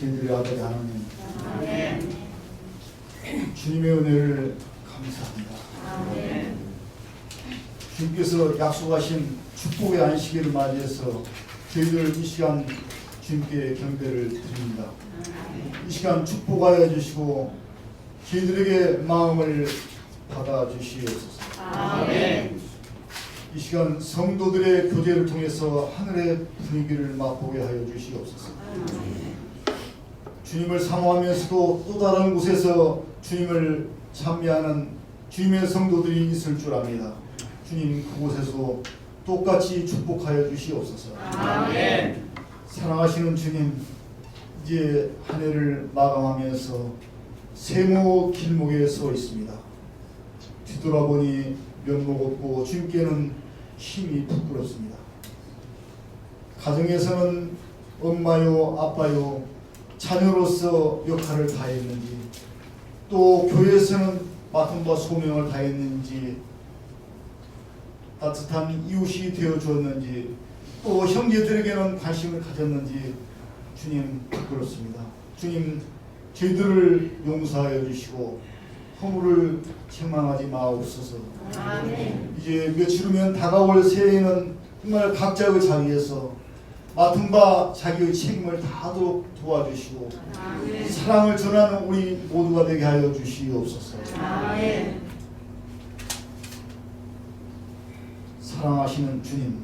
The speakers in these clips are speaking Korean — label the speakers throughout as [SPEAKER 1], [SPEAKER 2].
[SPEAKER 1] 저희들의 아버지 하나님,
[SPEAKER 2] 아멘.
[SPEAKER 1] 주님의 은혜를 감사합니다.
[SPEAKER 2] 아멘.
[SPEAKER 1] 주님께서 약속하신 축복의 안식일을 맞이해서 저희들 이 시간 주님께 경배를 드립니다. 이 시간 축복하여 주시고 저희들에게 마음을 받아주시옵소서.
[SPEAKER 2] 아멘.
[SPEAKER 1] 이 시간 성도들의 교제를 통해서 하늘의 분위기를 맛보게 하여 주시옵소서. 주님을 사모하면서도 또 다른 곳에서 주님을 찬미하는 주님의 성도들이 있을 줄 압니다. 주님, 그곳에서 똑같이 축복하여 주시옵소서.
[SPEAKER 2] 아멘.
[SPEAKER 1] 사랑하시는 주님, 이제 한 해를 마감하면서 세모 길목에 서 있습니다. 뒤돌아보니 면목 없고 주님께는 힘이 부끄럽습니다. 가정에서는 엄마요 아빠요 자녀로서 역할을 다했는지, 또 교회에서는 맡은 바 소명을 다했는지, 따뜻한 이웃이 되어 주었는지, 또 형제들에게는 관심을 가졌는지 주님 부끄럽습니다. 주님, 저희들을 용서하여 주시고 허물을 책망하지 마옵소서.
[SPEAKER 2] 아멘.
[SPEAKER 1] 이제 며칠 후면 다가올 새해에는 정말 각자의 자리에서 맡은 바 자기의 책임을 다하도록 도와주시고
[SPEAKER 2] 아멘.
[SPEAKER 1] 사랑을 전하는 우리 모두가 되게 하여 주시옵소서.
[SPEAKER 2] 아멘.
[SPEAKER 1] 사랑하시는 주님,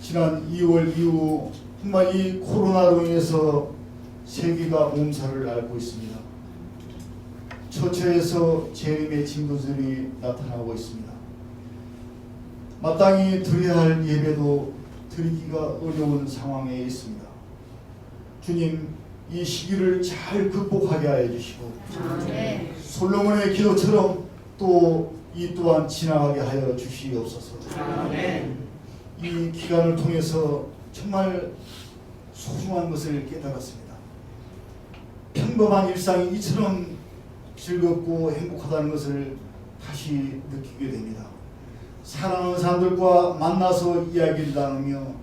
[SPEAKER 1] 지난 2월 이후 정말 이 코로나로 인해서 세계가 몸살을 앓고 있습니다. 처처에서 재림의 징조들이 나타나고 있습니다. 마땅히 드려야 할 예배도 드리기가 어려운 상황에 있습니다. 주님, 이 시기를 잘 극복하게 하여 주시고
[SPEAKER 2] 아멘.
[SPEAKER 1] 솔로몬의 기도처럼 또 이 또한 지나가게 하여 주시옵소서.
[SPEAKER 2] 아멘.
[SPEAKER 1] 이 기간을 통해서 정말 소중한 것을 깨달았습니다. 평범한 일상이 이처럼 즐겁고 행복하다는 것을 다시 느끼게 됩니다. 사랑하는 사람들과 만나서 이야기를 나누며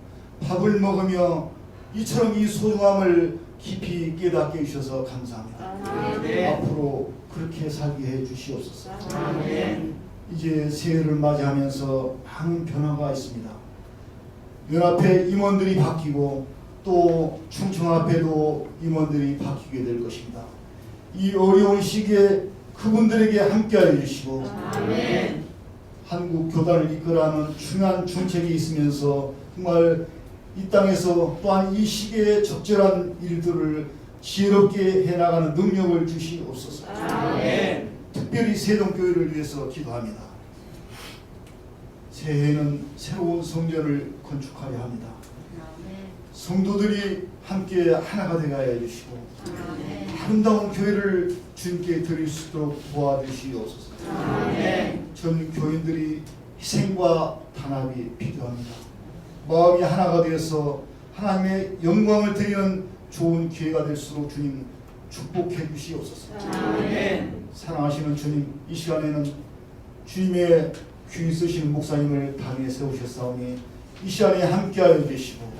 [SPEAKER 1] 밥을 먹으며 이처럼 이 소중함을 깊이 깨닫게 해주셔서 감사합니다.
[SPEAKER 2] 아멘.
[SPEAKER 1] 앞으로 그렇게 살게 해 주시옵소서.
[SPEAKER 2] 아멘.
[SPEAKER 1] 이제 새해를 맞이하면서 많은 변화가 있습니다. 연합회 임원들이 바뀌고 또 충청합회도 임원들이 바뀌게 될 것입니다. 이 어려운 시기에 그분들에게 함께하여 주시고
[SPEAKER 2] 아멘.
[SPEAKER 1] 한국 교단을 이끌어가는 중요한 중책이 있으면서 정말 이 땅에서 또한 이 시기에 적절한 일들을 지혜롭게 해나가는 능력을 주시옵소서.
[SPEAKER 2] 아멘.
[SPEAKER 1] 특별히 세종교회를 위해서 기도합니다. 새해에는 새로운 성전을 건축하려 합니다. 성도들이 함께 하나가 되게 하여 주시고
[SPEAKER 2] 아멘.
[SPEAKER 1] 아름다운 교회를 주님께 드릴 수 있도록 도와주시옵소서.
[SPEAKER 2] 아멘.
[SPEAKER 1] 전 교인들이 희생과 단합이 필요합니다. 마음이 하나가 되어서 하나님의 영광을 드리는 좋은 기회가 될수록 주님 축복해 주시옵소서.
[SPEAKER 2] 아멘.
[SPEAKER 1] 사랑하시는 주님, 이 시간에는 주님의 귀 쓰시는 목사님을 당에 세우셨사오니 이 시간에 함께하여 주시고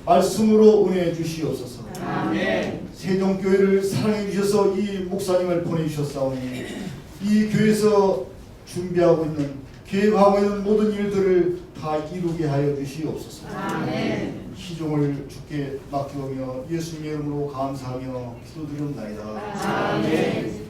[SPEAKER 1] 말씀으로 은혜해 주시옵소서.
[SPEAKER 2] 아멘.
[SPEAKER 1] 세종교회를 사랑해 주셔서 이 목사님을 보내주셨사오니 이 교회에서 준비하고 있는 계획하고 있는 모든 일들을 다 이루게 하여 주시옵소서.
[SPEAKER 2] 아멘.
[SPEAKER 1] 시종을 주께 맡기오며 예수님의 이름으로 감사하며 기도드립니다.
[SPEAKER 2] 아멘.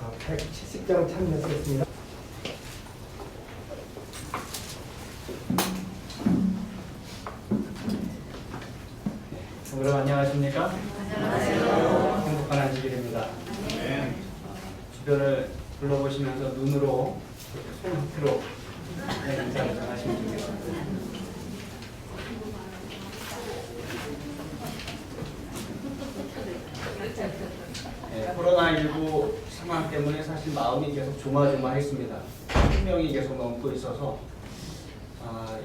[SPEAKER 3] 아, 170장 참여하겠습니다.
[SPEAKER 4] 여러분 안녕하십니까? 안녕하세요. 행복한 안식일입니다. 주변을 둘러보시면서 눈으로 손끝으로 인사를 전하시면 좋겠습니다. 코로나19 상황 때문에 사실 마음이 계속 조마조마했습니다. 1,000명이 계속 넘고 있어서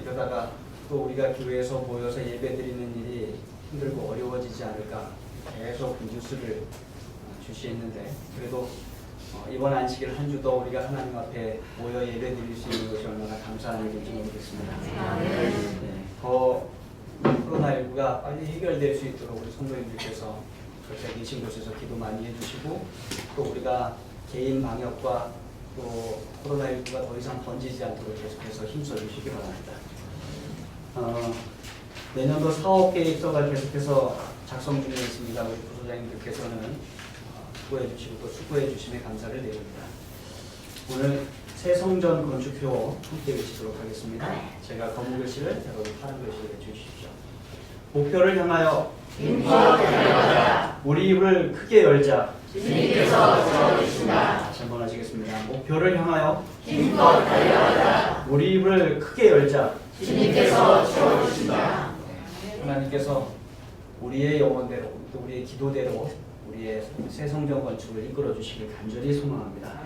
[SPEAKER 4] 이러다가 또 우리가 교회에서 모여서 예배드리는 일이 힘들고 어려워지지 않을까 계속 뉴스를 주시했는데 그래도 이번 안식일 한 주 더 우리가 하나님 앞에 모여 예배드릴 수 있는 것이 얼마나 감사한 일인지 모르겠습니다. 더 코로나19가 빨리 해결될 수 있도록 우리 성도님들께서 각자 계신 곳에서 기도 많이 해주시고 또 우리가 개인 방역과 또 코로나19가 더 이상 번지지 않도록 계속해서 힘써주시기 바랍니다. 내년도 사업 계획서가 계속해서 작성 중에 있습니다. 우리 부소장님들께서는 수고해 주시고 또 수고해 주심에 감사를 드립니다. 오늘 새 성전 건축표 함께 외치도록 하겠습니다. 제가 검은 글씨를 여러분 파란 글씨를 외쳐주십시오. 목표를 향하여 우리 입을 크게 열자.
[SPEAKER 2] 주님께서 세워주신다.
[SPEAKER 4] 다시 한번 하시겠습니다. 목표를 향하여
[SPEAKER 2] 힘껏 달려가자.
[SPEAKER 4] 우리 입을 크게 열자.
[SPEAKER 2] 주님께서 세워주신다.
[SPEAKER 4] 하나님께서 우리의 영혼대로 또 우리의 기도대로 우리의 새 성전 건축을 이끌어 주시길 간절히 소망합니다.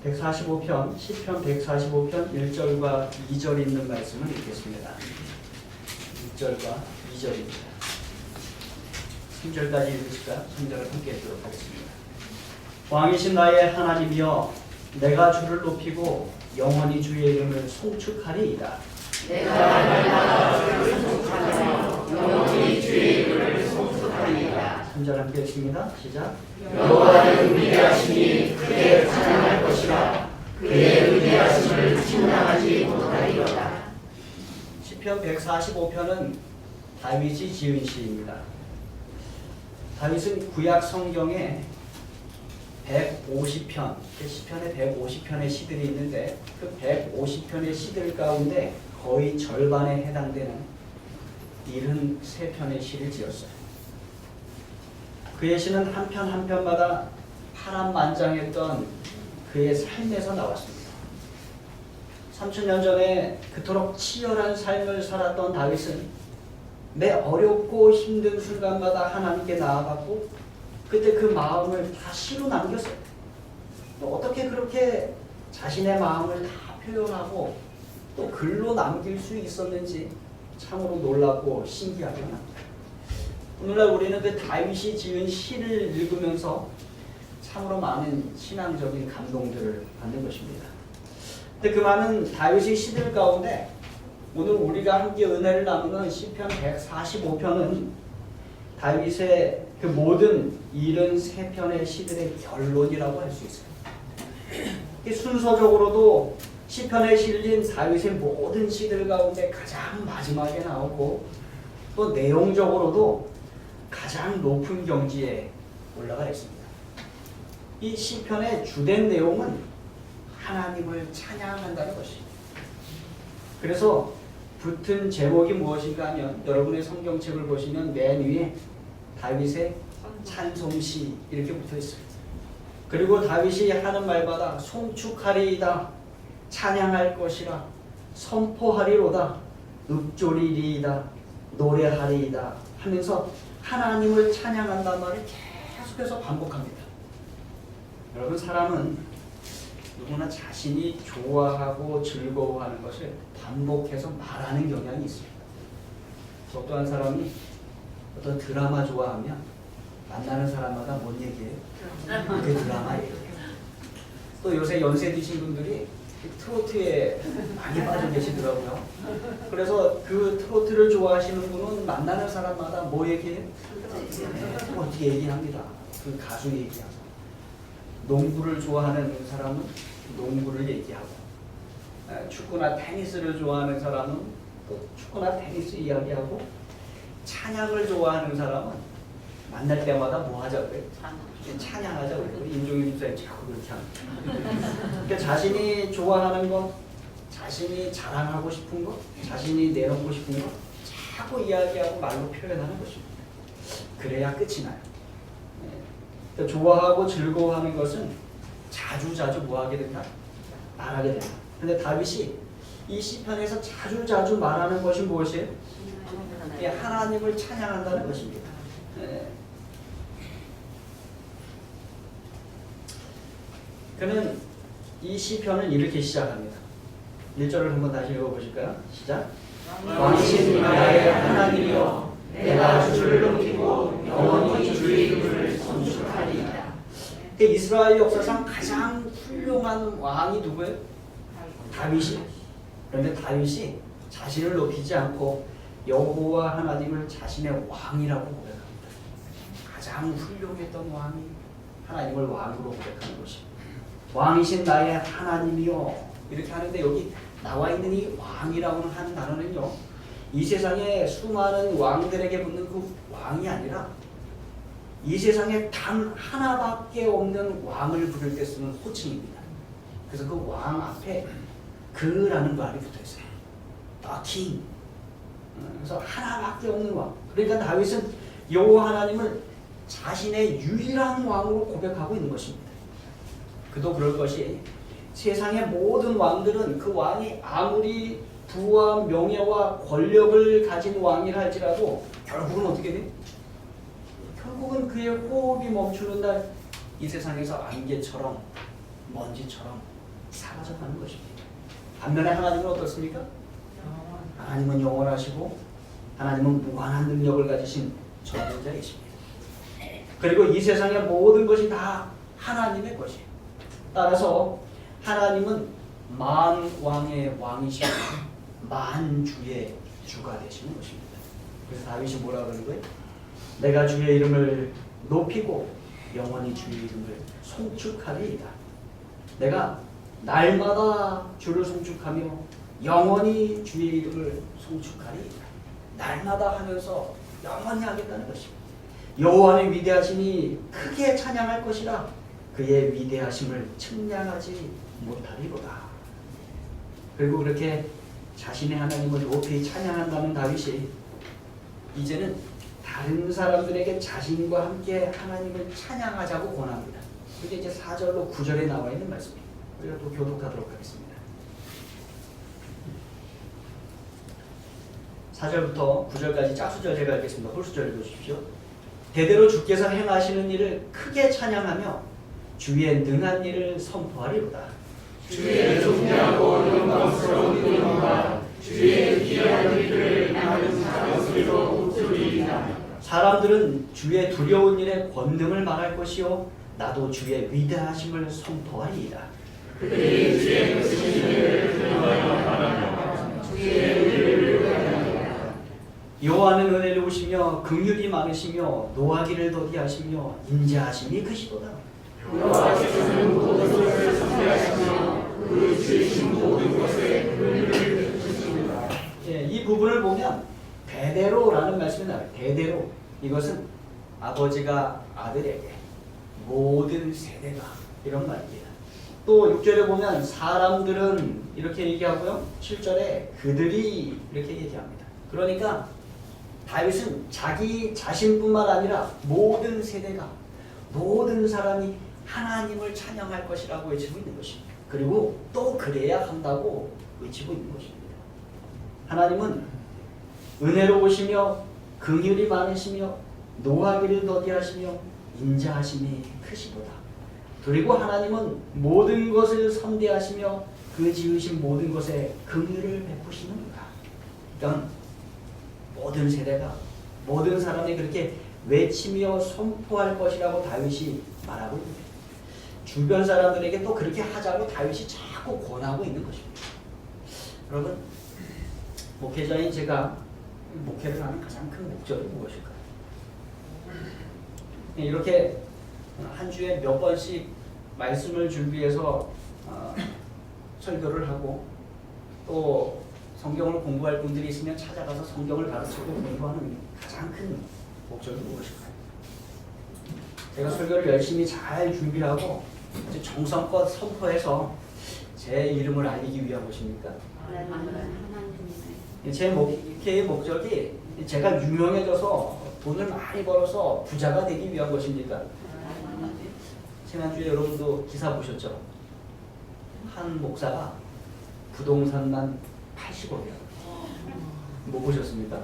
[SPEAKER 4] 145편 시편 145편 1절과 2절이 있는 말씀을 읽겠습니다. 1절과 2절입니다. 3절까지 읽으실까? 3절을 함께 읽도록 하겠습니다. 왕이신 나의 하나님이여 내가 주를 높이고 영원히 주의 이름을 송축하리이다.
[SPEAKER 2] 내가 날마다 주를 송축하며 영원히 주의 이름을 송축하리이다.
[SPEAKER 4] 3절 함께 읽습니다. 시작.
[SPEAKER 2] 여호와는 위대하시니 그의 찬양할 것이라. 그의 위대하심을 침낭하지 못하리로다.
[SPEAKER 4] 시편 145편은 다윗이 지은 시입니다. 다윗은 구약 성경에 150편, 시편에 150편의 시들이 있는데 그 150편의 시들 가운데 거의 절반에 해당되는 73편의 시를 지었어요. 그의 시는 한 편 한 편마다 파란만장했던 그의 삶에서 나왔습니다. 3000년 전에 그토록 치열한 삶을 살았던 다윗은 매 어렵고 힘든 순간마다 하나님께 나아갔고 그때 그 마음을 다 시로 남겼어요. 또 어떻게 그렇게 자신의 마음을 다 표현하고 또 글로 남길 수 있었는지 참으로 놀랍고 신기하게 합니다. 오늘날 우리는 그 다윗이 지은 시를 읽으면서 참으로 많은 신앙적인 감동들을 받는 것입니다. 근데 그 많은 다윗의 시들 가운데 오늘 우리가 함께 은혜를 나누는 시편 145편은 다윗의 그 모든 73편의 시들의 결론이라고 할 수 있어요. 순서적으로도 시편에 실린 다윗의 모든 시들 가운데 가장 마지막에 나오고 또 내용적으로도 가장 높은 경지에 올라가 있습니다. 이 시편의 주된 내용은 하나님을 찬양한다는 것입니다. 그래서 붙은 제목이 무엇인가 하면 여러분의 성경책을 보시면 맨 위에 다윗의 찬송시 이렇게 붙어 있어요. 그리고 다윗이 하는 말마다 송축하리이다, 찬양할 것이라, 선포하리로다, 읊조리리이다, 노래하리이다 하면서 하나님을 찬양한다는 말을 계속해서 반복합니다. 여러분 사람은 누구나 자신이 좋아하고 즐거워하는 것을 반복해서 말하는 경향이 있습니다. 저 또한 사람이 어떤 드라마 좋아하면 만나는 사람마다 뭔 얘기해요? 그 드라마 얘기해요. 또 요새 연세 드신 분들이 트로트에 많이 빠져 계시더라고요. 그래서 그 트로트를 좋아하시는 분은 만나는 사람마다 뭐 얘기해요? 네, 어떻게 얘기합니다. 그 가수 얘기하고. 농구를 좋아하는 사람은 농구를 얘기하고 축구나 테니스를 좋아하는 사람은 또 축구나 테니스 이야기하고 찬양을 좋아하는 사람은 만날 때마다 뭐 하자고요? 찬양하자고요. 임종윤 집사님 자꾸 그렇게 합니다. 그러니까 자신이 좋아하는 것, 자신이 자랑하고 싶은 것, 자신이 내놓고 싶은 것 자꾸 이야기하고 말로 표현하는 것입니다. 그래야 끝이 나요. 그러니까 좋아하고 즐거워하는 것은 자주자주 뭐하게 된다? 말하게 된다. 근데 다윗이 이 시편에서 자주자주 말하는 것이 무엇이에요? 하나님을 찬양한다는 것입니다. 그는 이 시편을 이렇게 시작합니다. 1절을 한번 다시 읽어보실까요? 시작.
[SPEAKER 2] 왕이신 나의 하나님이여 내가 주를 높이고 영원히 주의 이름을 선축하리이다.
[SPEAKER 4] 이스라엘 역사상 가장 훌륭한 왕이 누구예요? 다윗이. 그런데 다윗이 자신을 높이지 않고 여호와 하나님을 자신의 왕이라고 고백합니다. 가장 훌륭했던 왕이 하나님을 왕으로 고백하는 것입니다. 왕이신 나의 하나님이요. 이렇게 하는데 여기 나와 있는 이 왕이라고 하는 단어는요, 이 세상에 수많은 왕들에게 붙는 그 왕이 아니라 이 세상에 단 하나밖에 없는 왕을 부를 때 쓰는 호칭입니다. 그래서 그 왕 앞에 그라는 말이 붙어 있어요. The King. 그래서 하나밖에 없는 왕. 그러니까 다윗은 여호와 하나님을 자신의 유일한 왕으로 고백하고 있는 것입니다. 그도 그럴 것이 세상의 모든 왕들은 그 왕이 아무리 부와 명예와 권력을 가진 왕이라 할지라도 결국은 어떻게 돼? 결국은 그의 호흡이 멈추는 날 이 세상에서 안개처럼 먼지처럼 사라져가는 것입니다. 반면에 하나님은 어떻습니까? 하나님은 영원하시고 하나님은 무한한 능력을 가지신 전능자이십니다. 그리고 이 세상의 모든 것이 다 하나님의 것이에요. 따라서 하나님은 만왕의 왕이시고 만주의 주가 되시는 것입니다. 그래서 다윗이 뭐라고 그러는 거예요? 내가 주의 이름을 높이고 영원히 주의 이름을 송축하리이다. 내가 날마다 주를 송축하며 영원히 주의 이름을 송축하리이다. 날마다 하면서 영원히 하겠다는 것입니다. 여호와의 위대하심이 크게 찬양할 것이라 그의 위대하심을 측량하지 못하리로다. 그리고 그렇게 자신의 하나님을 높이 찬양한다는 다윗이 이제는 다른 사람들에게 자신과 함께 하나님을 찬양하자고 권합니다. 그게 이제 4절로 9절에 나와 있는 말씀입니다. 우리가 또 교독하도록 하겠습니다. 4절부터 9절까지 짝수절 제가 읽겠습니다. 홀수절 읽어주십시오. 대대로 주께서 행하시는 일을 크게 찬양하며 주의 능한 일을 선포하리로다.
[SPEAKER 2] 주의 존귀하고 영광스러운 이름과 주의 귀한 일을 나는 작은 소리로 웃으리이다.
[SPEAKER 4] 사람들은 주의 두려운 일에 권능을 말할 것이요 나도 주의 위대하심을 선포하리이다.
[SPEAKER 2] 그들이 주의 크신 일을 드러내어 말하며 주의 의를 의하리이다.
[SPEAKER 4] 여호와는 은혜로우시며 긍휼이 많으시며 노하기를 더디하시며 인자하심이 크시도다.
[SPEAKER 2] 여호와께서는 모든 것을 선대하시며 그 지으신 모든 것에 긍휼을 베푸십니다.
[SPEAKER 4] 예, 이 부분을 보면 대대로라는 말씀이 나와요. 대대로. 이것은 아버지가 아들에게 모든 세대가 이런 말입니다. 또 6절에 보면 사람들은 이렇게 얘기하고요. 7절에 그들이 이렇게 얘기합니다. 그러니까 다윗은 자기 자신뿐만 아니라 모든 세대가 모든 사람이 하나님을 찬양할 것이라고 외치고 있는 것입니다. 그리고 또 그래야 한다고 외치고 있는 것입니다. 하나님은 은혜로우시며 긍휼이 많으시며 노하기를 더디하시며 인자하심이 크시도다. 그리고 하나님은 모든 것을 선대하시며 그 지으신 모든 것에 긍휼을 베푸시는구나. 그러니까 모든 세대가 모든 사람이 그렇게 외치며 선포할 것이라고 다윗이 말하고 있습니다. 주변 사람들에게 또 그렇게 하자고 다윗이 자꾸 권하고 있는 것입니다. 여러분, 목회자인 제가 목회를 하는 가장 큰 목적이 무엇일까요? 이렇게 한 주에 몇 번씩 말씀을 준비해서 설교를 하고 또 성경을 공부할 분들이 있으면 찾아가서 성경을 가르치고 공부하는 가장 큰 목적이 무엇일까요? 제가 설교를 열심히 잘 준비하고 이제 정성껏 선포해서 제 이름을 알리기 위한 것입니까? 제 목회의 목적이 제가 유명해져서 돈을 많이 벌어서 부자가 되기 위한 것입니까? 지난주에 여러분도 기사 보셨죠? 한 목사가 부동산만 80억이야. 뭐 보셨습니까?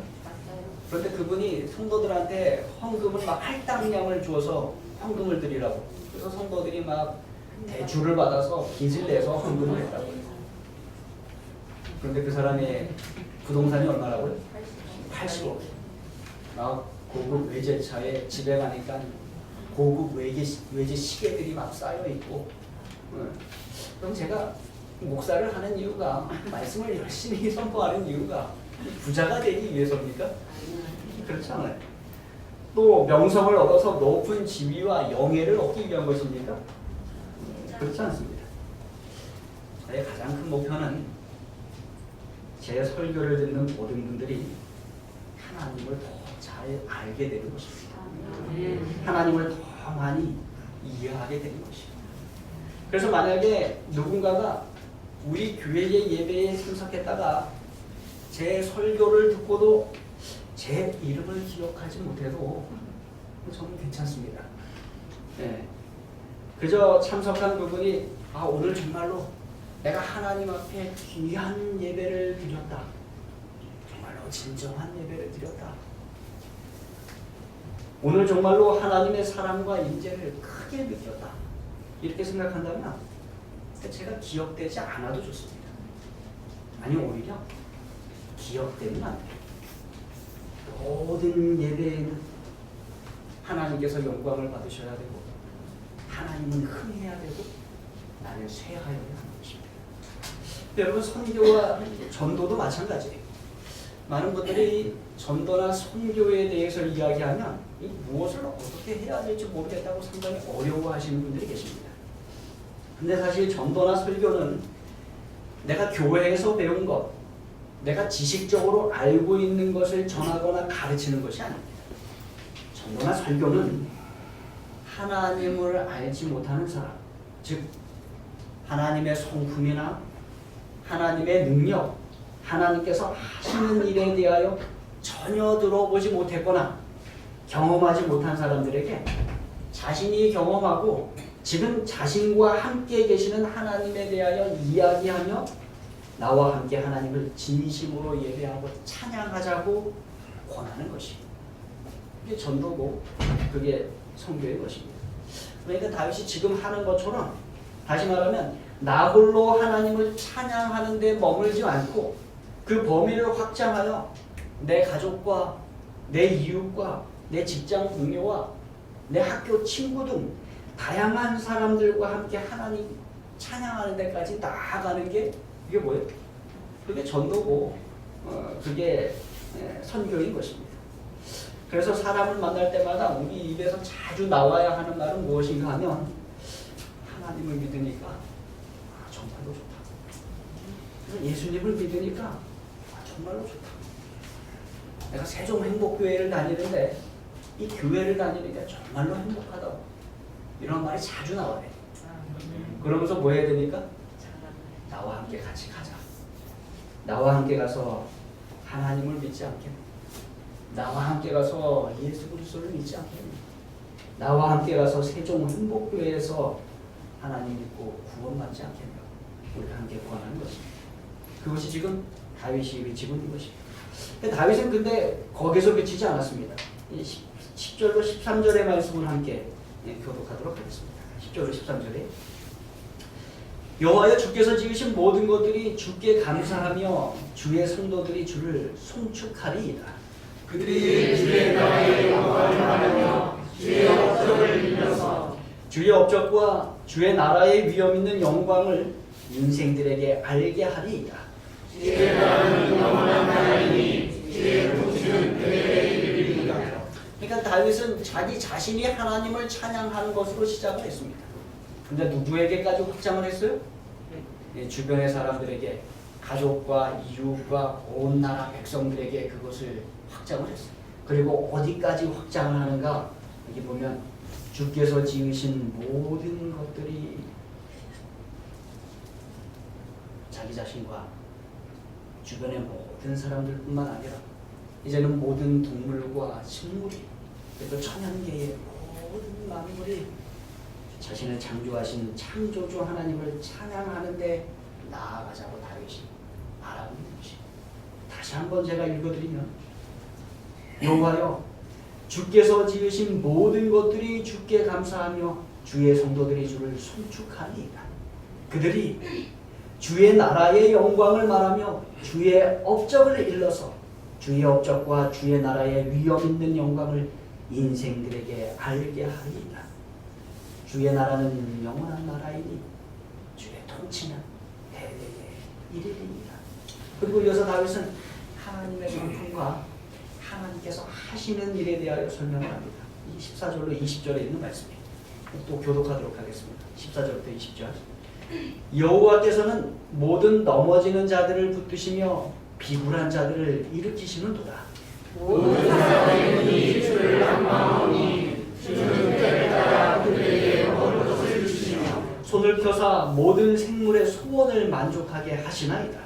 [SPEAKER 4] 그런데 그분이 성도들한테 헌금을 막 할당량을 주어서 헌금을 드리라고. 그래서 성도들이 막 대출을 받아서 빚을 내서 헌금을 했다고요. 그런데 그 사람의 부동산이 얼마라고요? 80억. 막 고급 외제차에 집에 가니까 고급 외제 시계들이 막 쌓여 있고. 그럼 제가 목사를 하는 이유가, 말씀을 열심히 선포하는 이유가 부자가 되기 위해서입니까? 그렇지 않아요. 또 명성을 얻어서 높은 지위와 영예를 얻기 위한 것입니까? 그렇지 않습니다. 저의 가장 큰 목표는 제 설교를 듣는 모든 분들이 하나님을 더 잘 알게 되는 것입니다. 하나님을 더 많이 이해하게 되는 것입니다. 그래서 만약에 누군가가 우리 교회의 예배에 참석했다가 제 설교를 듣고도 제 이름을 기억하지 못해도 저는 괜찮습니다. 네. 그저 참석한 부분이 오늘 정말로 내가 하나님 앞에 귀한 예배를 드렸다. 정말로 진정한 예배를 드렸다. 오늘 정말로 하나님의 사랑과 인재를 크게 느꼈다. 이렇게 생각한다면 제가 기억되지 않아도 좋습니다. 아니 오히려 기억되면 안 돼요. 모든 예배에는 하나님께서 영광을 받으셔야 되고 하나님은 흥해야 되고 나는 쇠하여야 하는 것입니다. 여러분 선교와 전도도 마찬가지예요. 많은 분들이 전도나 선교에 대해서 이야기하면 이 무엇을 어떻게 해야 될지 모르겠다고 상당히 어려워하시는 분들이 계십니다. 근데 사실 전도나 설교는 내가 교회에서 배운 것, 내가 지식적으로 알고 있는 것을 전하거나 가르치는 것이 아닙니다. 전도나 설교는 하나님을 알지 못하는 사람, 즉 하나님의 성품이나 하나님의 능력, 하나님께서 하시는 일에 대하여 전혀 들어보지 못했거나 경험하지 못한 사람들에게 자신이 경험하고 지금 자신과 함께 계시는 하나님에 대하여 이야기하며 나와 함께 하나님을 진심으로 예배하고 찬양하자고 권하는 것입니다. 그게 전도고 그게 선교의 것입니다. 그러니까 다윗이 지금 하는 것처럼 다시 말하면 나 홀로 하나님을 찬양하는 데 머물지 않고 그 범위를 확장하여 내 가족과 내 이웃과 내 직장 동료와 내 학교 친구 등 다양한 사람들과 함께 하나님 찬양하는 데까지 나아가는 게 이게 뭐예요? 그게 전도고 그게 선교인 것입니다. 그래서 사람을 만날 때마다 우리 입에서 자주 나와야 하는 말은 무엇인가 하면 하나님을 믿으니까 정말로 좋다. 예수님을 믿으니까 정말로 좋다. 내가 세종행복교회를 다니는데 이 교회를 다니니까 정말로 행복하다고. 이런 말이 자주 나와요. 그러면서 뭐 해야 되니까? 나와 함께 같이 가자. 나와 함께 가서 하나님을 믿지 않겠니? 나와 함께 가서 예수 그리스도를 믿지 않겠니? 나와 함께 가서 세종행복교회에서 하나님 믿고 구원받지 않겠니? 우리 함께 구하는 것입니다. 그것이 지금 다윗이 외치고 있는 것입니다. 다윗은 근데 거기서 그치지 않았습니다. 10절로 13절의 말씀을 함께 교독하도록 하겠습니다. 10절로 13절에 여호와여 주께서 지으신 모든 것들이 주께 감사하며 주의 성도들이 주를 송축하리이다.
[SPEAKER 2] 그들이 주의 나라의 영광을 말하며 주의 업적을 빌면서
[SPEAKER 4] 주의 업적과 주의 나라의 위엄 있는 영광을 인생들에게 알게 하리이다.
[SPEAKER 2] 주의 나라는 영원한 나라이니 주의 통치는 대대에 이르리이다.
[SPEAKER 4] 그러니까 다윗은 자기 자신이 하나님을 찬양하는 것으로 시작을 했습니다. 근데 누구에게까지 확장을 했어요? 주변의 사람들에게 가족과 이웃과 온 나라 백성들에게 그것을 확장을 했어요. 그리고 어디까지 확장을 하는가? 여기 보면 주께서 지으신 모든 것들이 자기 자신과 주변의 모든 사람들뿐만 아니라 이제는 모든 동물과 식물이 그리고 천연계의 모든 만물이 자신을 창조하신 창조주 하나님을 찬양하는데 나아가자고 다윗이 말하고 있는 것이. 다시 한번 제가 읽어드리면 여호와여 주께서 지으신 모든 것들이 주께 감사하며 주의 성도들이 주를 송축하니이다. 그들이 주의 나라의 영광을 말하며 주의 업적을 일러서 주의 업적과 주의 나라의 위엄 있는 영광을 인생들에게 알게 하리이다. 주의 나라는 영원한 나라이니 주의 통치는 대대에 이르리이다. 그리고 이어서 다윗은 하나님의 성품과 하나님께서 하시는 일에 대하여 설명을 합니다. 14절로 20절에 있는 말씀이에요. 또 교독하도록 하겠습니다. 14절부터 20절. 여호와께서는 모든 넘어지는 자들을 붙드시며 비굴한 자들을 일으키시는도다.
[SPEAKER 2] 모든 사람이 주를 앙망하오니 주는 때에 따라 그들에게 먹을 것을 주시며
[SPEAKER 4] 손을 펴사 모든 생물의 소원을 만족하게 하시나이다.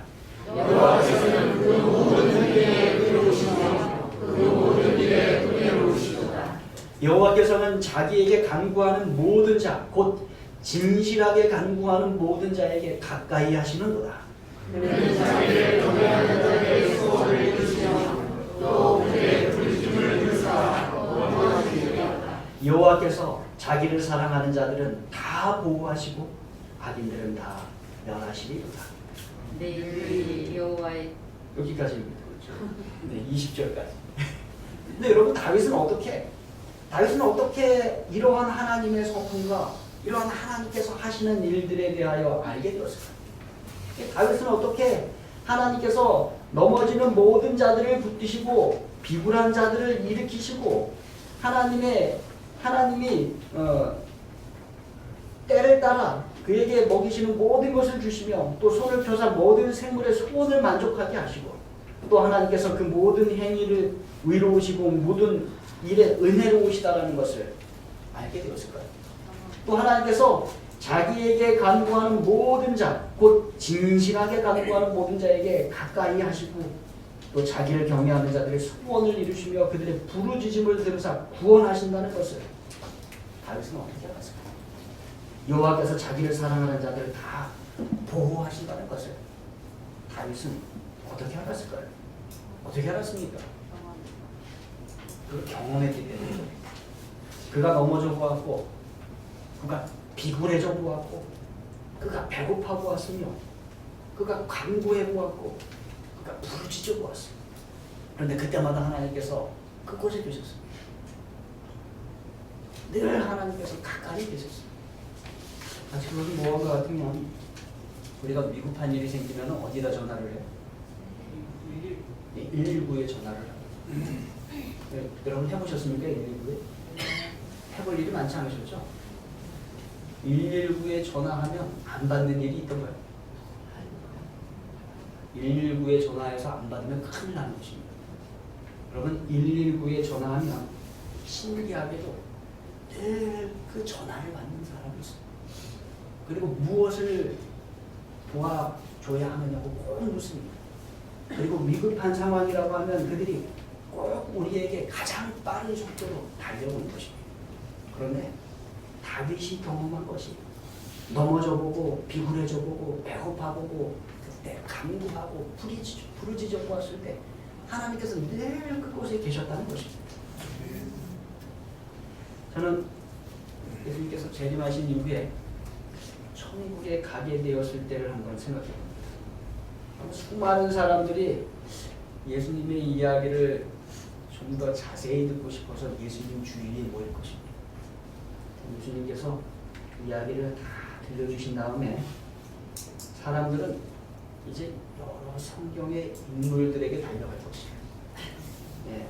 [SPEAKER 2] 여호와께서는 그 모든 행위에 의로우시며 그 모든 일에 은혜로우시도다.
[SPEAKER 4] 여호와께서는 자기에게 간구하는 모든 자, 곧 진실하게 간구하는 모든 자에게 가까이 하시는도다.
[SPEAKER 2] 그는 자기를 경외하는 자들의 소원을 이루시며 또 그들의 부르심을 들으사 원하시리로다.
[SPEAKER 4] 여호와께서 자기를 사랑하는 자들은 다 보호하시고 악인들은 다 멸하시리로다.
[SPEAKER 5] 네, 여호와의
[SPEAKER 4] 여기까지입니다. 네, 20절까지. 근데 여러분 다윗은 어떻게 이러한 하나님의 성품과 이러한 하나님께서 하시는 일들에 대하여 알게 되었을까요? 다윗은 어떻게 하나님께서 넘어지는 모든 자들을 붙드시고 비굴한 자들을 일으키시고 하나님이 때를 따라 그에게 먹이시는 모든 것을 주시며 또 손을 펴사 모든 생물의 소원을 만족하게 하시고 또 하나님께서 그 모든 행위를 의로우시고 모든 일에 은혜로우시다라는 것을 알게 되었을 거예요. 또 하나님께서 자기에게 간구하는 모든 자, 곧 진실하게 간구하는 모든 자에게 가까이 하시고 또 자기를 경외하는 자들의 소원을 이루시며 그들의 부르짖음을 들으사 구원하신다는 것을 다윗은 어떻게 알았을까요? 여호와께서 자기를 사랑하는 자들을 다 보호하신다는 것을 다윗은 어떻게 알았을까요? 어떻게 알았습니까? 그걸 경험했기 때문에 그가 넘어져 보았고 그가 비굴해져 보았고 그가 배고파 보았으며 그가 간구해 보았고 그가 부르짖어 보았어요. 그런데 그때마다 하나님께서 그곳에 계셨어요. 늘 하나님께서 가까이 계셨어요. 마치 그것은 무언가 같으면 우리가 위급한 일이 생기면 어디다 전화를 해요? 119에 전화를 하고. 여러분 해보셨습니까? 119에? 해볼 일이 많지 않으셨죠? 119에 전화하면 안 받는 일이 있던가요? 119에 전화해서 안 받으면 큰일 나는 것입니다. 여러분 119에 전화하면 신기하게도 늘 그 전화를 받는 사람이 있어요. 그리고 무엇을 도와줘야 하느냐고 꼭 묻습니다. 그리고 위급한 상황이라고 하면 그들이 꼭 우리에게 가장 빠른 속도로 달려오는 것입니다. 그런데 다윗이 경험한 것이 넘어져 보고 비굴해져 보고 배고파 보고 그때 간구하고 부르짖어 보았을 때 하나님께서 늘 그곳에 계셨다는 것입니다. 저는 예수님께서 재림하신 이후에 천국에 가게 되었을 때를 한번 생각해 봅니다. 수많은 사람들이 예수님의 이야기를 좀 더 자세히 듣고 싶어서 예수님 주위에 모일 것입니다. 예수님께서 이야기를 다 들려주신 다음에 사람들은 이제 여러 성경의 인물들에게 달려갈 것입니다. 네.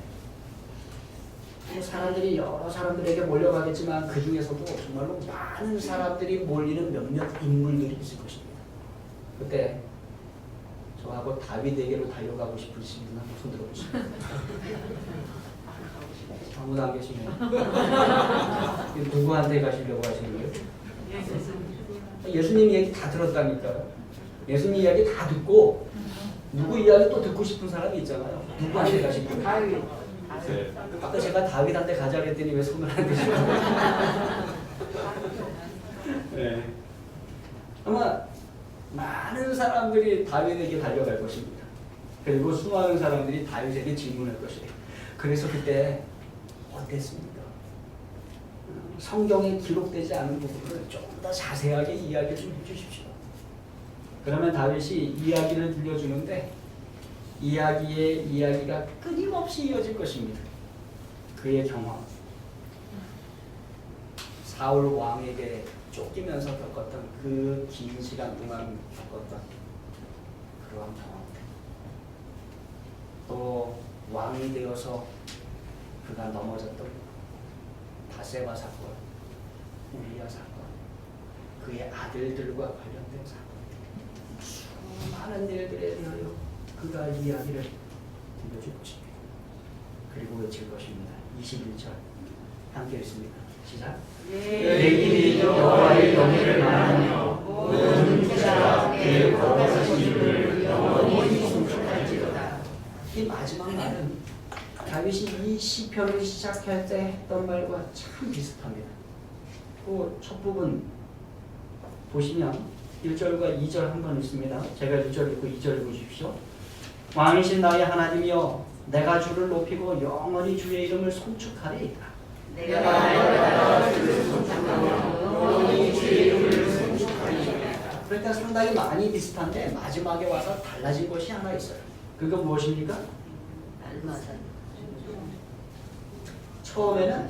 [SPEAKER 4] 사람들이 여러 사람들에게 몰려가겠지만 그 중에서도 정말로 많은 사람들이 몰리는 몇몇 인물들이 있을 것입니다. 그때 하고 다윗에게로 달려가고 싶으신 분 한번 손 들어보시죠. 아무도 안 계시네요. 누구한테 가시려고 하시는 거예요? 예수님 얘기 다 들었다니까요. 예수님 이야기 다 듣고 누구 이야기 또 듣고 싶은 사람이 있잖아요. 누구한테 가실 거예요?
[SPEAKER 5] 다윗.
[SPEAKER 4] 아까 제가 다윗한테 가자 그랬더니 왜 손을 안 드시는 네. 아마 많은 사람들이 다윗에게 달려갈 것입니다. 그리고 수많은 사람들이 다윗에게 질문할 것이에요. 그래서 그때 어땠습니까? 성경에 기록되지 않은 부분을 좀 더 자세하게 이야기 좀 해주십시오. 그러면 다윗이 이야기를 들려주는데 이야기의 이야기가 끊임없이 이어질 것입니다. 그의 경험, 사울 왕에게 쫓기면서 겪었던 그 긴 시간 동안 겪었던 그러한 경험들, 또 왕이 되어서 그가 넘어졌던 바세바 사건, 우리야 사건, 그의 아들들과 관련된 사건, 수많은 일들에 대하여 그가 이야기를 들려줄 것입니다. 그리고 외칠 것입니다. 21절 함께 읽습니다. 시작.
[SPEAKER 2] 내 입이 여호와의 영예를 말하며 모든 자가 그의 거룩하신 이름을 영원히 송축할지로다.
[SPEAKER 4] 이 마지막 말은 다윗이 이 시편을 시작할 때 했던 말과 참 비슷합니다. 그 첫 부분 보시면 1절과 2절 한번 읽습니다. 제가 1절 읽고 2절 읽으십시오. 왕이신 나의 하나님이여 내가 주를 높이고 영원히 주의 이름을 송축하리이다.
[SPEAKER 2] 내가 날마다 주를 송축하며 영원히 주의 이름을 송축하리이다.
[SPEAKER 4] 그러니까 상당히 많이 비슷한데 마지막에 와서 달라진 것이 하나 있어요. 그거 무엇입니까?
[SPEAKER 5] 날마다.
[SPEAKER 4] 처음에는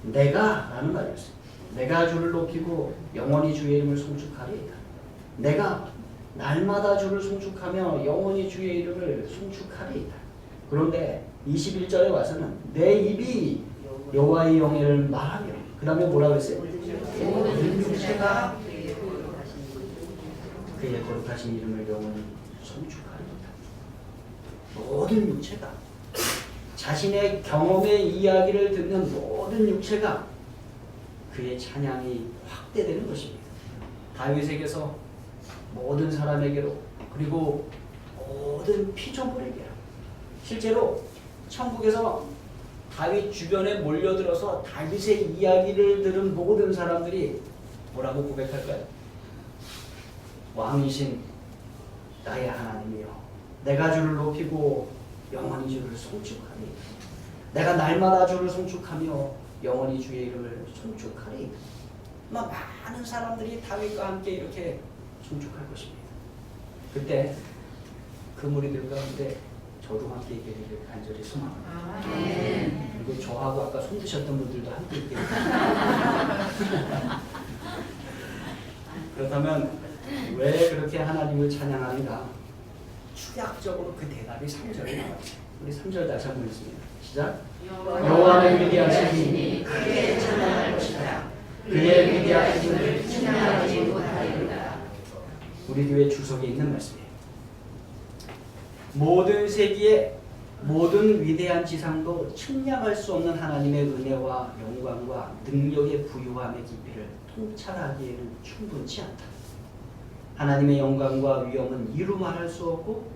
[SPEAKER 4] 내가 라는 말이었어요. 내가 주를 높이고 영원히 주의 이름을 송축하리이다. 내가 날마다 주를 송축하며 영원히 주의 이름을 송축하리이다. 그런데 21절에 와서는 내 입이 여호와의 영예를 말하며 그 다음에 뭐라 그랬어요?
[SPEAKER 5] 모든 육체가
[SPEAKER 4] 그의 거룩하신 이름을 영원히 송축하리이다. 모든 육체가 자신의 경험의 이야기를 듣는 모든 육체가 그의 찬양이 확대되는 것입니다. 다윗에게서 모든 사람에게로 그리고 모든 피조물에게로 실제로 천국에서 다윗 주변에 몰려들어서 다윗의 이야기를 들은 모든 사람들이 뭐라고 고백할까요? 왕이신 나의 하나님이여 내가 주를 높이고 영원히 주를 송축하리. 내가 날마다 주를 송축하며 영원히 주의 이름을 송축하리. 많은 사람들이 다윗과 함께 이렇게 송축할 것입니다. 그때 그 무리들 가운데 저도 함께 있게 되기를 간절히 소망합니다. 그리고 저하고 아까 손 드셨던 분들도 함께 있게 됩니다. 그렇다면 왜 그렇게 하나님을 찬양하는가? 축약적으로 그 대답이 3절에 나와요. 우리 3절 다시 한번 읽습니다. 시작. 여호와는 위대하시니
[SPEAKER 2] 크게 찬양할 것이다.
[SPEAKER 4] 그의 위대하심을
[SPEAKER 2] 충분하지 못하리로다.
[SPEAKER 4] 우리 교회 주석에 있는 말씀이에요. 모든 세기의 모든 위대한 지상도 측량할 수 없는 하나님의 은혜와 영광과 능력의 부유함의 깊이를 통찰하기에는 충분치 않다. 하나님의 영광과 위엄은 이루 말할 수 없고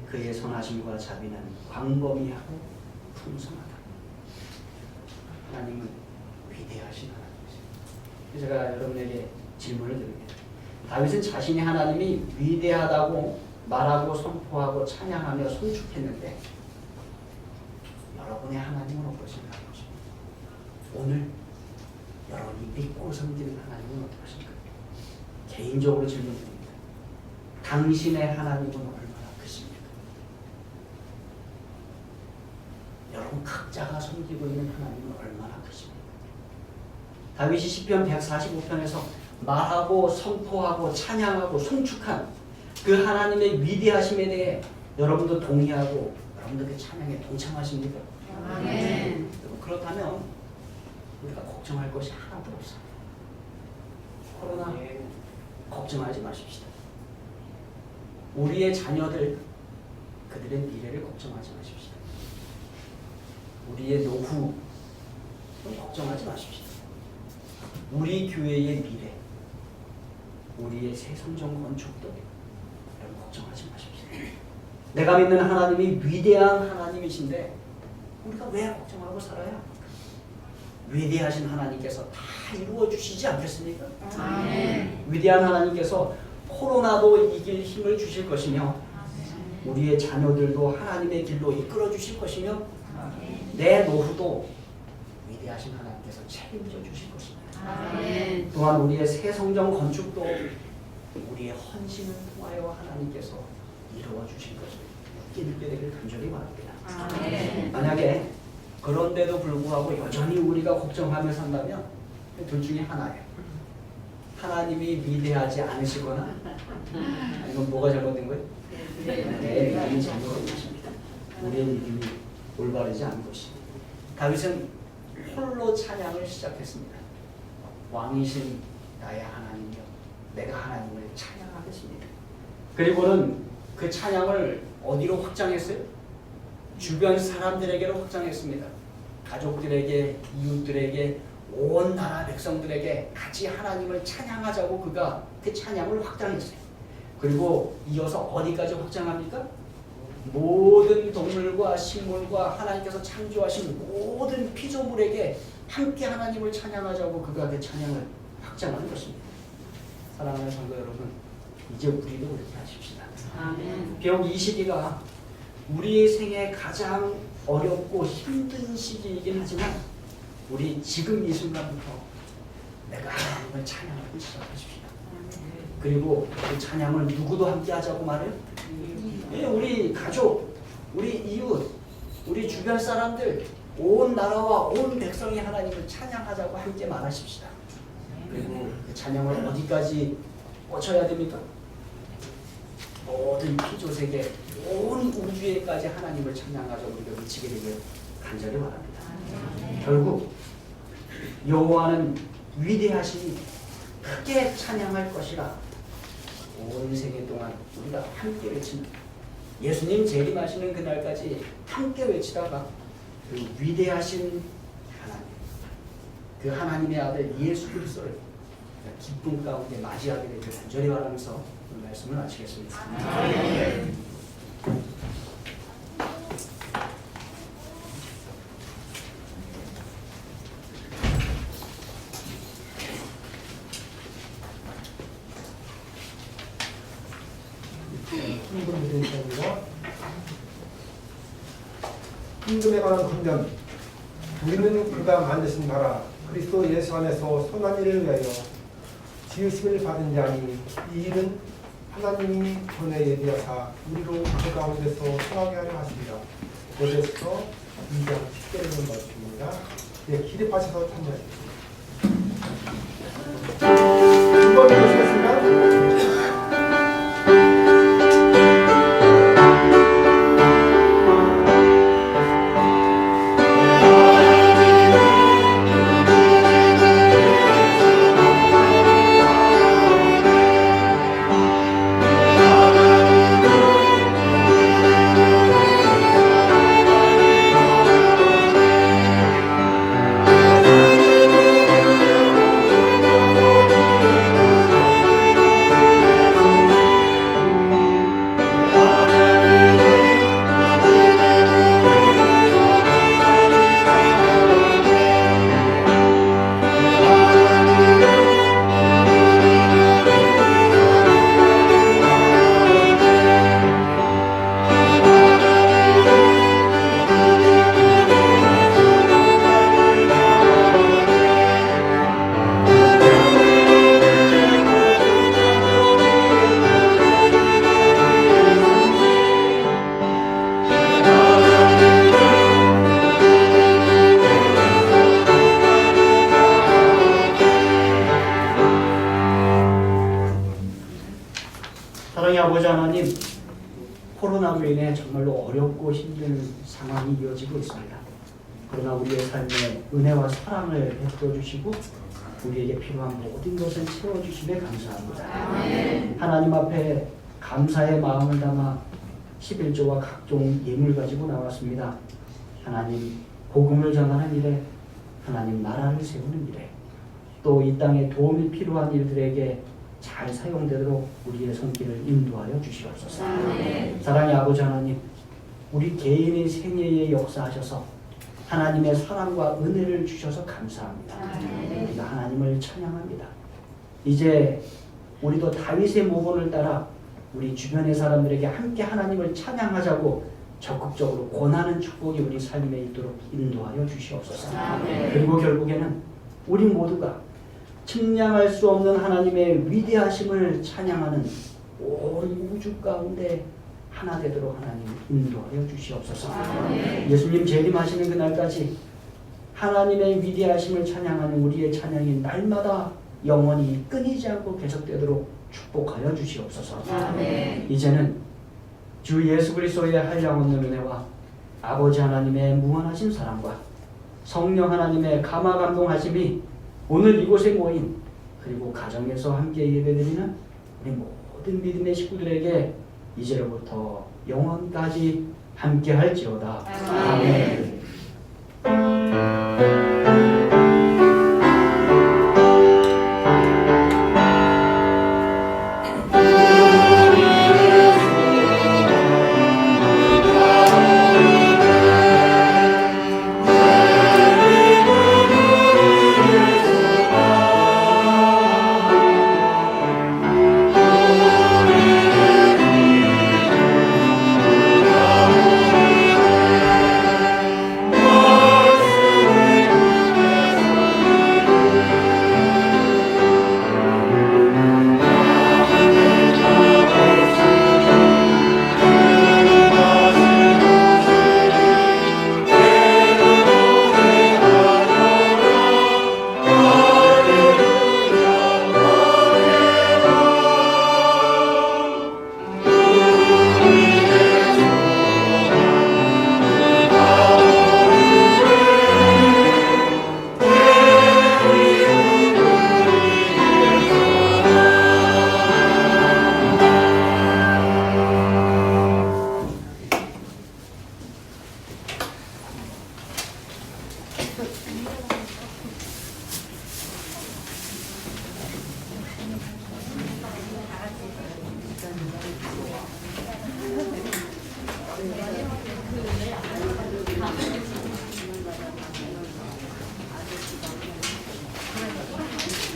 [SPEAKER 4] 그의 선하심과 자비는 광범위하고 풍성하다. 하나님은 위대하신 하나님이십니다. 제가 여러분에게 질문을 드립니다. 다윗은 자신이 하나님이 위대하다고 말하고 선포하고 찬양하며 송축했는데 여러분의 하나님은 어떠신가? 오늘 여러분이 믿고 섬기는 하나님은 어떠신가? 개인적으로 질문드립니다. 당신의 하나님은 얼마나 크십니까? 여러분 각자가 섬기고 있는 하나님은 얼마나 크십니까? 다윗이 시편 145편에서 말하고 선포하고 찬양하고 송축한 그 하나님의 위대하심에 대해 여러분도 동의하고 여러분도 그 찬양에 동참하십니까?
[SPEAKER 5] 아멘.
[SPEAKER 4] 그렇다면 우리가 걱정할 것이 하나도 없어요. 코로나 걱정하지 마십시다. 우리의 자녀들, 그들의 미래를 걱정하지 마십시오. 우리의 노후 걱정하지 마십시오. 우리 교회의 미래, 우리의 새 성전 건축도 여러분 걱정하지 마십시오. 내가 믿는 하나님이 위대한 하나님이신데 우리가 왜 걱정하고 살아요? 위대하신 하나님께서 다 이루어 주시지 않겠습니까?
[SPEAKER 5] 아멘.
[SPEAKER 4] 위대한 하나님께서 코로나도 이길 힘을 주실 것이며 우리의 자녀들도 하나님의 길로 이끌어 주실 것이며 내 노후도 위대하신 하나님께서 책임져 주실 것입니다.
[SPEAKER 5] 아멘.
[SPEAKER 4] 또한 우리의 새 성전 건축도 우리의 헌신을 통하여 하나님께서 이루어 주실 것을 믿게 되길 간절히 바랍니다.
[SPEAKER 5] 아멘.
[SPEAKER 4] 만약에 그런데도 불구하고 여전히 우리가 걱정하며 산다면 둘 중에 하나예요. 하나님이 위대하지 않으시거나 이건 뭐가 잘못된 거예요? 내 믿음이 잘못된 것입니다. 우리의 믿음이 올바르지 않은 것입니다. 다윗은 홀로 찬양을 시작했습니다. 왕이신 나의 하나님이여 내가 하나님을 찬양하겠습니다. 그리고는 그 찬양을 어디로 확장했어요? 주변 사람들에게로 확장했습니다. 가족들에게, 이웃들에게, 온 나라 백성들에게 같이 하나님을 찬양하자고 그가 그 찬양을 확장했어요. 그리고 이어서 어디까지 확장합니까? 모든 동물과 식물과 하나님께서 창조하신 모든 피조물에게 함께 하나님을 찬양하자고 그가 그 찬양을 확장하는 것입니다. 사랑하는 성도 여러분, 이제 우리도 그렇게 하십시다.
[SPEAKER 5] 아멘.
[SPEAKER 4] 비록 이 시기가 우리의 생애 가장 어렵고 힘든 시기이긴 하지만 우리 지금 이 순간부터 내가 하나님을 찬양하고 시작하십시다. 그리고 그 찬양을 누구도 함께 하자고 말해요? 예, 우리 가족, 우리 이웃, 우리 주변 사람들, 온 나라와 온 백성이 하나님을 찬양하자고 함께 말하십시다. 그리고 그 찬양을 어디까지 뻗쳐야 됩니까? 모든 피조세계, 온 우주에까지 하나님을 찬양하자고 우리가 미치게 되길 간절히 바랍니다. 결국 여호와는 위대하시니 크게 찬양할 것이라 온 생애 동안 우리가 함께 외치는 예수님 재림하시는 그날까지 함께 외치다가 그 위대하신 하나님, 그 하나님의 아들 예수 그리스도를 기쁨 가운데 맞이하게 되길 간절히 바라면서 오늘 말씀을 마치겠습니다.
[SPEAKER 3] 임금 드리겠습니다. 임금에 관한 훈련. 우리는 그가 만드신 나라 그리스도 예수 안에서 선한 일을 위하여 지으심을 받은 자니 이 일은 하나님이 전에 예비하사 우리로 그 가운데서 성하게 하려 하시리라. 에베소 2장 10절에 있는 말씀입니다. 네, 기립하셔서 참여하십시오. 1번 보시겠습니다.
[SPEAKER 4] 사랑의 아버지 하나님, 코로나로 인해 정말로 어렵고 힘든 상황이 이어지고 있습니다. 그러나 우리의 삶에 은혜와 사랑을 베풀어 주시고 우리에게 필요한 모든 것을 채워주심에 감사합니다. 하나님 앞에 감사의 마음을 담아 11조와 각종 예물 가지고 나왔습니다. 하나님 복음을 전하는 일에, 하나님 나라를 세우는 일에, 또 이 땅에 도움이 필요한 일들에게 잘 사용되도록 우리의 손길을 인도하여 주시옵소서. 사랑의 아버지 하나님, 우리 개인의 생애에 역사하셔서 하나님의 사랑과 은혜를 주셔서 감사합니다. 우리가 하나님을 찬양합니다. 이제 우리도 다윗의 모본을 따라 우리 주변의 사람들에게 함께 하나님을 찬양하자고 적극적으로 권하는 축복이 우리 삶에 있도록 인도하여 주시옵소서. 그리고 결국에는 우리 모두가 측량할 수 없는 하나님의 위대하심을 찬양하는 온 우주 가운데 하나 되도록 하나님 인도하여 주시옵소서. 예수님 재림하시는 그날까지 하나님의 위대하심을 찬양하는 우리의 찬양이 날마다 영원히 끊이지 않고 계속되도록 축복하여 주시옵소서. 이제는 주 예수 그리스도의 한량없는 은혜와 아버지 하나님의 무한하신 사랑과 성령 하나님의 감화 감동하심이 오늘 이곳에 모인 그리고 가정에서 함께 예배드리는 우리 모든 믿음의 식구들에게 이제로부터 영원까지 함께 할지어다. 아멘.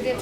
[SPEAKER 5] 그래.